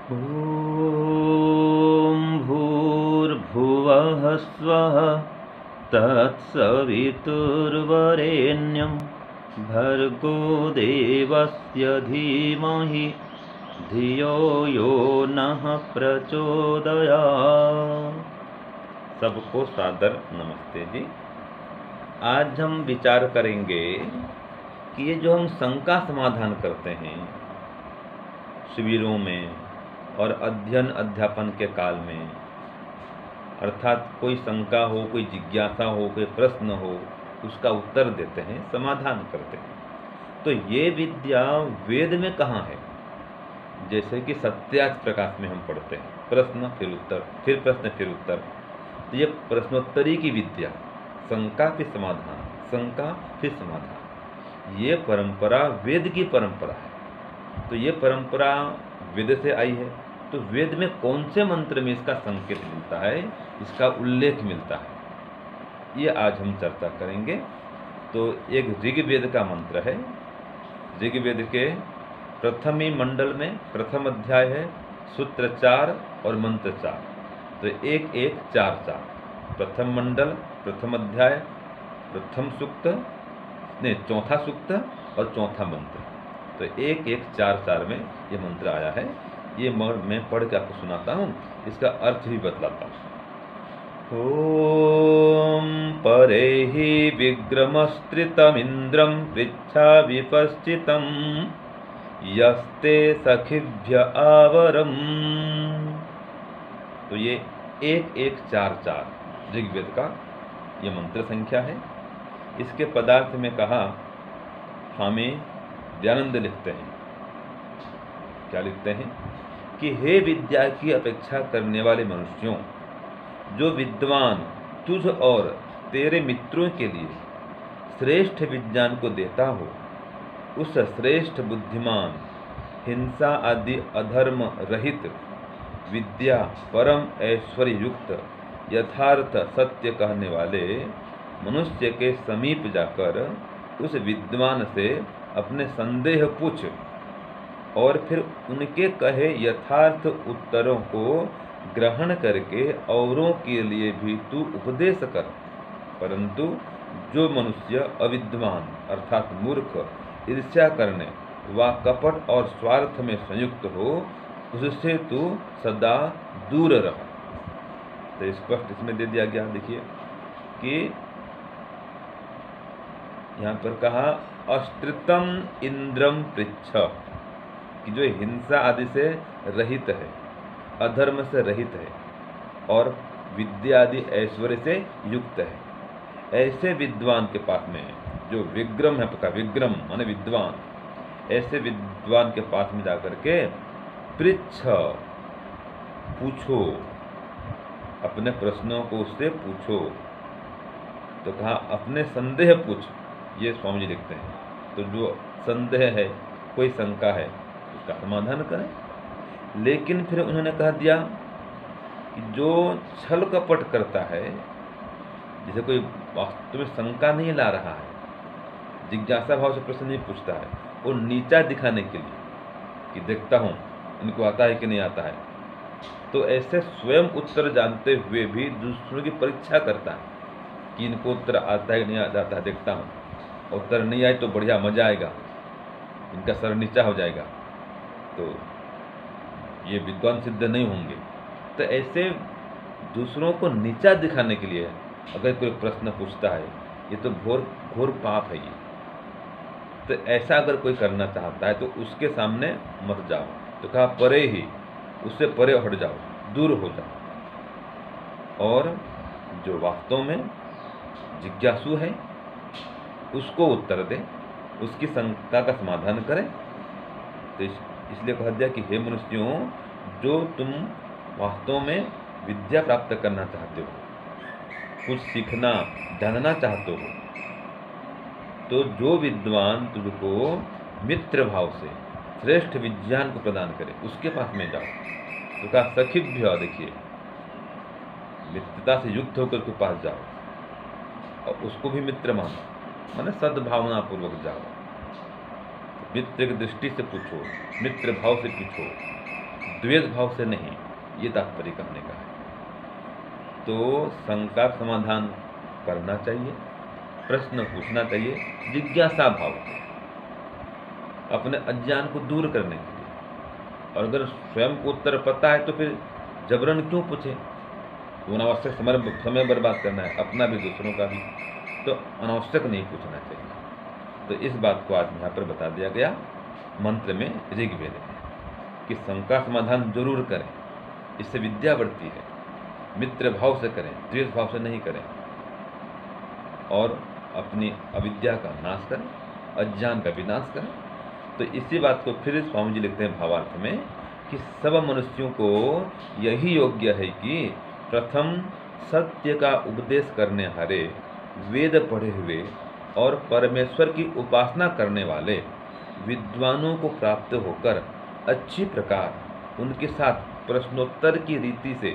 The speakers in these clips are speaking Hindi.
ॐ भूर्भुवः स्वः तत्सवितुर्वरेण्यं भर्गो देवस्य धीमहि धियो यो नः प्रचोदयात्। सबको सादर नमस्ते जी। आज हम विचार करेंगे कि ये जो हम शंका समाधान करते हैं शिविरों में और अध्ययन अध्यापन के काल में, अर्थात कोई शंका हो, कोई जिज्ञासा हो, कोई प्रश्न हो, उसका उत्तर देते हैं, समाधान करते हैं। तो ये विद्या वेद में कहाँ है? जैसे कि सत्यार्थ प्रकाश में हम पढ़ते हैं, प्रश्न फिर उत्तर, फिर प्रश्न फिर उत्तर। तो ये प्रश्नोत्तरी की विद्या, शंका फिर समाधान, शंका फिर समाधान, ये परंपरा वेद की परंपरा है। तो ये परंपरा वेद से आई है। तो वेद में कौन से मंत्र में इसका संकेत मिलता है, इसका उल्लेख मिलता है, ये आज हम चर्चा करेंगे। तो एक ऋग्वेद का मंत्र है। ऋग्वेद के प्रथम ही मंडल में प्रथम अध्याय है, सूत्र 4 और मंत्र 4। तो 1-1-4-4 प्रथम मंडल, प्रथम अध्याय, प्रथम सूक्त, नहीं चौथा सूक्त और चौथा मंत्र। तो 1-1-4-4 में ये मंत्र आया है। ये मैं पढ़ के आपको सुनाता हूँ, इसका अर्थ भी बतलाता हूँ। ओम परेहि विग्रमस्त्रितमिन्द्रं पृच्छा विपश्चितं यस्ते सखिभ्य आवरम। तो ये 1-1-4-4 ऋग्वेद का ये मंत्र संख्या है। इसके पदार्थ में कहा, स्वामी दयानंद लिखते हैं, क्या लिखते हैं कि हे विद्या की अपेक्षा करने वाले मनुष्यों, जो विद्वान तुझ और तेरे मित्रों के लिए श्रेष्ठ विज्ञान को देता हो, उस श्रेष्ठ बुद्धिमान, हिंसा आदि अधर्म रहित, विद्या परम ऐश्वर्य युक्त, यथार्थ सत्य कहने वाले मनुष्य के समीप जाकर उस विद्वान से अपने संदेह पूछ और फिर उनके कहे यथार्थ उत्तरों को ग्रहण करके औरों के लिए भी तू उपदेश कर। परंतु जो मनुष्य अविद्वान अर्थात मूर्ख, ईर्ष्या करने व कपट और स्वार्थ में संयुक्त हो, उससे तू सदा दूर रह। तो स्पष्ट इसमें दे दिया गया, देखिए कि यहाँ पर कहा अस्त्रितम इंद्रम पृच्छ, कि जो हिंसा आदि से रहित है, अधर्म से रहित है और विद्या आदि ऐश्वर्य से युक्त है, ऐसे विद्वान के पास में, जो विग्रम है, पका विग्रम माने विद्वान, ऐसे विद्वान के पास में जाकर के पृच्छ, पूछो, अपने प्रश्नों को उससे पूछो। तो कहा अपने संदेह पूछ, ये स्वामी जी लिखते हैं। तो जो संदेह है, कोई शंका है, उसका समाधान करें। लेकिन फिर उन्होंने कह दिया कि जो छल कपट करता है, जैसे कोई वास्तव में शंका नहीं ला रहा है, जिज्ञासा भाव से प्रश्न नहीं पूछता है, वो नीचा दिखाने के लिए कि देखता हूँ इनको आता है कि नहीं आता है, तो ऐसे स्वयं उत्तर जानते हुए भी दूसरों की परीक्षा करता है कि इनको उत्तर आता है कि नहीं आता है, देखता हूँ, उत्तर नहीं आए तो बढ़िया, मजा आएगा, इनका सर नीचा हो जाएगा, तो ये विद्वान सिद्ध नहीं होंगे। तो ऐसे दूसरों को नीचा दिखाने के लिए अगर कोई प्रश्न पूछता है, ये तो घोर घोर पाप है ये। तो ऐसा अगर कोई करना चाहता है तो उसके सामने मत जाओ। तो कहा परे ही, उससे परे हट जाओ, दूर हो जाओ, और जो वास्तव में जिज्ञासु है उसको उत्तर दे, उसकी शंका का समाधान करें। तो इसलिए कहा दिया कि हे मनुष्यों, जो तुम वास्तव में विद्या प्राप्त करना चाहते हो, कुछ सीखना जानना चाहते हो, तो जो विद्वान तुझको मित्र भाव से श्रेष्ठ विज्ञान को प्रदान करे, उसके पास में जाओ। तो कहा सखिभ्य, देखिए मित्रता से युक्त होकर उसके पास जाओ और उसको भी मित्र मानो, माने सद्भावना पूर्वक जाओ। मित्र की दृष्टि से पूछो, मित्र भाव से पूछो, द्वेष भाव से नहीं, ये तात्पर्य कहने का है। तो शंका का समाधान करना चाहिए, प्रश्न पूछना चाहिए जिज्ञासा भाव से, अपने अज्ञान को दूर करने के लिए। और अगर स्वयं को उत्तर पता है तो फिर जबरन क्यों पूछे? तो अनावश्यक समय बर्बाद करना है, अपना भी दूसरों का भी, तो अनावश्यक नहीं पूछना चाहिए। तो इस बात को आज यहाँ पर बता दिया गया मंत्र में, ऋग्वेद में, कि शंका समाधान जरूर करें, इससे विद्या बढ़ती है। मित्र भाव से करें, द्वेष भाव से नहीं करें, और अपनी अविद्या का नाश करें, अज्ञान का विनाश करें। तो इसी बात को फिर स्वामी जी लिखते हैं भावार्थ में कि सब मनुष्यों को यही योग्य है कि प्रथम सत्य का उपदेश करने हारे, वेद पढ़े हुए और परमेश्वर की उपासना करने वाले विद्वानों को प्राप्त होकर अच्छी प्रकार उनके साथ प्रश्नोत्तर की रीति से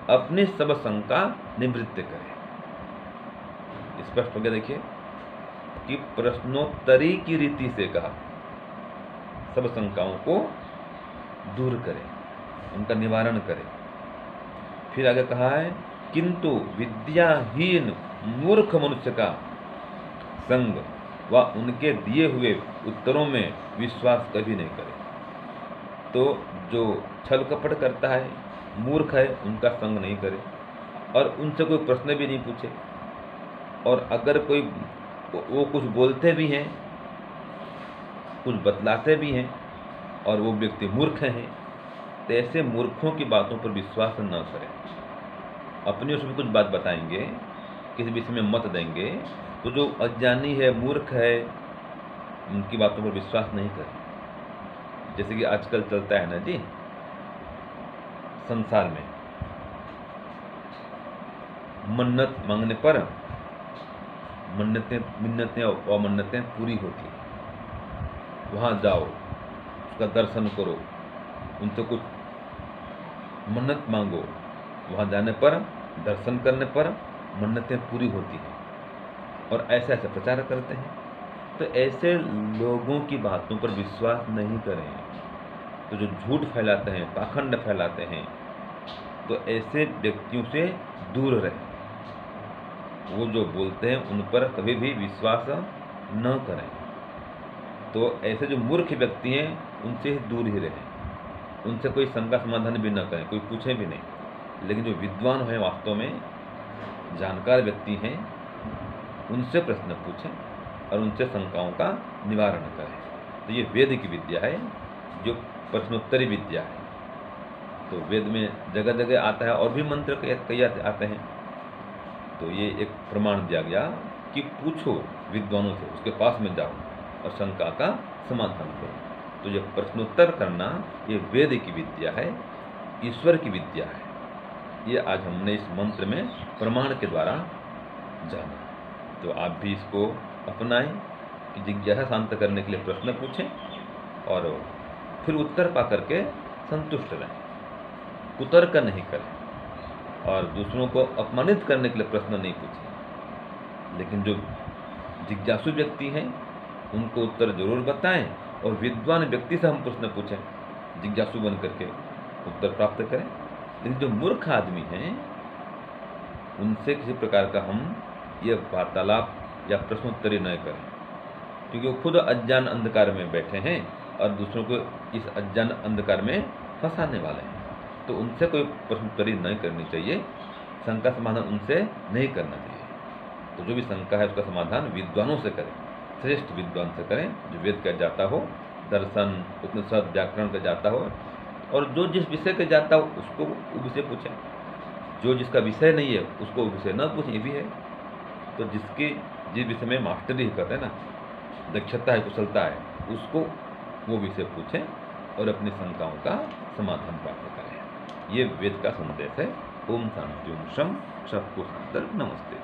अपनी सब शंका निवृत्त करें। स्पष्ट हो गया, देखिए कि प्रश्नोत्तरी की रीति से कहा, सब शंकाओं को दूर करें, उनका निवारण करें। फिर आगे कहा है, किंतु विद्याहीन मूर्ख मनुष्य का संग व उनके दिए हुए उत्तरों में विश्वास कभी नहीं करे। तो जो छल कपट करता है, मूर्ख है, उनका संग नहीं करे, और उनसे कोई प्रश्न भी नहीं पूछे। और अगर कोई वो कुछ बोलते भी हैं, कुछ बतलाते भी हैं, और वो व्यक्ति मूर्ख हैं, तो ऐसे मूर्खों की बातों पर विश्वास न करें। अपनी उसमें कुछ बात बताएंगे, किसी विषय में मत देंगे, तो जो अज्ञानी है, मूर्ख है, उनकी बातों पर विश्वास नहीं करें। जैसे कि आजकल चलता है ना जी संसार में, मन्नत मांगने पर मिन्नतें और मन्नतें पूरी होती हैं। वहाँ जाओ, उसका दर्शन करो, उनसे कुछ मन्नत मांगो, वहाँ जाने पर, दर्शन करने पर मन्नतें पूरी होती हैं, और ऐसे ऐसे प्रचार करते हैं। तो ऐसे लोगों की बातों पर विश्वास नहीं करें। तो जो झूठ फैलाते हैं, पाखंड फैलाते हैं, तो ऐसे व्यक्तियों से दूर रहें। वो जो बोलते हैं उन पर कभी भी विश्वास न करें। तो ऐसे जो मूर्ख व्यक्ति हैं उनसे दूर ही रहें, उनसे कोई शंका समाधान भी न करें, कोई पूछे भी नहीं। लेकिन जो विद्वान हैं, वास्तव में जानकार व्यक्ति हैं, उनसे प्रश्न पूछें और उनसे शंकाओं का निवारण करें। तो ये वेद की विद्या है, जो प्रश्नोत्तरी विद्या है। तो वेद में जगह जगह आता है, और भी मंत्र कई आते हैं। तो ये एक प्रमाण दिया गया कि पूछो विद्वानों से, उसके पास में जाओ और शंका का समाधान करो। तो ये प्रश्नोत्तर करना, ये वेद की विद्या है, ईश्वर की विद्या है। ये आज हमने इस मंत्र में प्रमाण के द्वारा जाना। तो आप भी इसको अपनाएं कि जिज्ञासा शांत करने के लिए प्रश्न पूछें, और फिर उत्तर पा करके संतुष्ट रहें, कुतर्क नहीं करें, और दूसरों को अपमानित करने के लिए प्रश्न नहीं पूछें। लेकिन जो जिज्ञासु व्यक्ति हैं उनको उत्तर जरूर बताएं, और विद्वान व्यक्ति से हम प्रश्न पूछें, जिज्ञासु बन करके उत्तर प्राप्त करें। लेकिन जो मूर्ख आदमी हैं उनसे किसी प्रकार का हम ये वार्तालाप या प्रश्नोत्तरी न करें, क्योंकि वो खुद अज्ञान अंधकार में बैठे हैं और दूसरों को इस अज्ञान अंधकार में फंसाने वाले हैं। तो उनसे कोई प्रश्नोत्तरी नहीं करनी चाहिए, शंका समाधान उनसे नहीं करना चाहिए। तो जो भी शंका है उसका समाधान विद्वानों से करें, श्रेष्ठ विद्वान से करें, जो वेद का जाता हो, दर्शन, उपनिषद, व्याकरण का जाता हो, और जो जिस विषय का जाता हो उसको वो विषय पूछें। जो जिसका विषय नहीं है उसको विषय न पूछें, ये भी है। तो जिस विषय में मास्टरी करते हैं ना, दक्षता है, कुशलता है, उसको वो विषय पूछें और अपनी शंकाओं का समाधान प्राप्त करें। ये वेद का संदेश है। ओम शांति ओम शम, सबको नमस्ते।